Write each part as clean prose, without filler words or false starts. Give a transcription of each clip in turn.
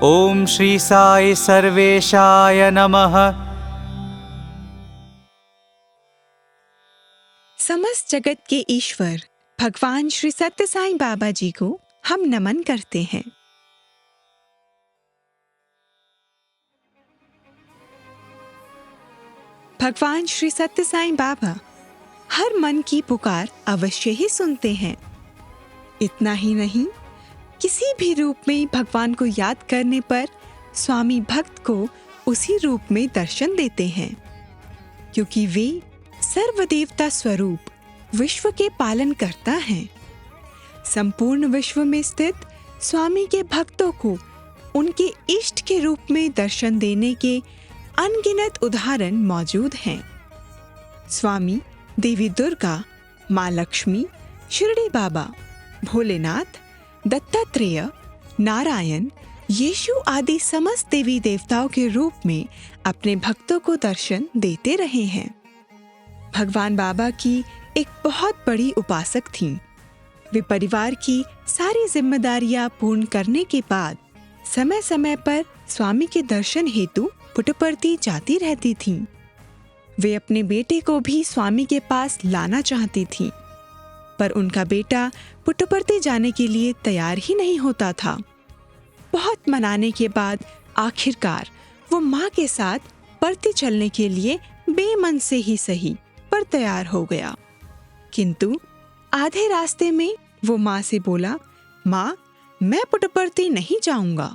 ओम श्री साई सर्वेशाय नमः। समस्त जगत के ईश्वर भगवान श्री सत्य साईं बाबा जी को हम नमन करते हैं। भगवान श्री सत्य साईं बाबा हर मन की पुकार अवश्य ही सुनते हैं। इतना ही नहीं, किसी भी रूप में भगवान को याद करने पर स्वामी भक्त को उसी रूप में दर्शन देते हैं, क्योंकि वे सर्वदेवता स्वरूप विश्व के पालन करता है। संपूर्ण विश्व में स्थित स्वामी के भक्तों को उनके इष्ट के रूप में दर्शन देने के अनगिनत उदाहरण मौजूद हैं। स्वामी देवी दुर्गा, माँ लक्ष्मी, शिरडी बाबा, भोलेनाथ, दत्तात्रेय, नारायण, यीशु आदि समस्त देवी देवताओं के रूप में अपने भक्तों को दर्शन देते रहे हैं। भगवान बाबा की एक बहुत बड़ी उपासक थीं। वे परिवार की सारी जिम्मेदारियां पूर्ण करने के बाद समय समय पर स्वामी के दर्शन हेतु पुट्टपर्ती जाती रहती थीं। वे अपने बेटे को भी स्वामी के पास लाना चाहती थीं, पर उनका बेटा पुट्टपर्ती जाने के लिए तैयार ही नहीं होता था। बहुत मनाने के बाद आखिरकार वो माँ के साथ परती चलने के लिए बेमन से ही सही पर तैयार हो गया। किंतु आधे रास्ते में वो माँ से बोला, माँ, मैं पुट्टपर्ती नहीं जाऊंगा,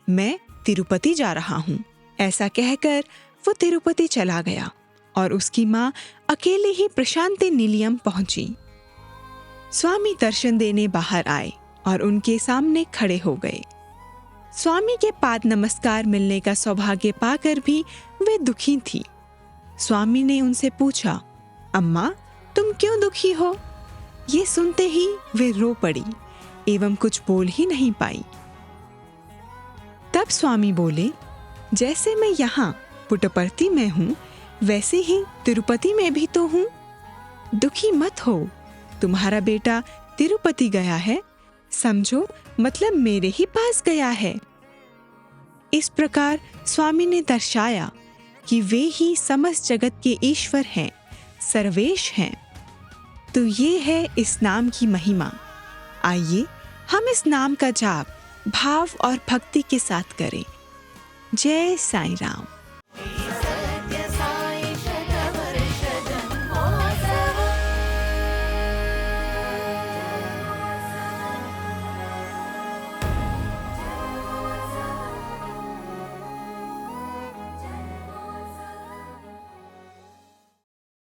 मैं तिरुपति जा रहा हूँ। ऐसा कहकर वो तिरुपति चला गया और उसकी माँ अकेले ही प्रशांति निलयम पहुंची। स्वामी दर्शन देने बाहर आए और उनके सामने खड़े हो गए। स्वामी के पाद नमस्कार मिलने का सौभाग्य पाकर भी वे दुखी थी। स्वामी ने उनसे पूछा, अम्मा, तुम क्यों दुखी हो? ये सुनते ही वे रो पड़ी एवं कुछ बोल ही नहीं पाई। तब स्वामी बोले, जैसे मैं यहाँ पुट्टपर्ती में हूँ, वैसे ही तिरुपति में भी तो हूँ। दुखी मत हो, तुम्हारा बेटा तिरुपति गया है, समझो मतलब मेरे ही पास गया है। इस प्रकार स्वामी ने दर्शाया कि वे ही समस्त जगत के ईश्वर हैं, सर्वेश हैं। तो ये है इस नाम की महिमा। आइए हम इस नाम का जाप भाव और भक्ति के साथ करें। जय साईं राम।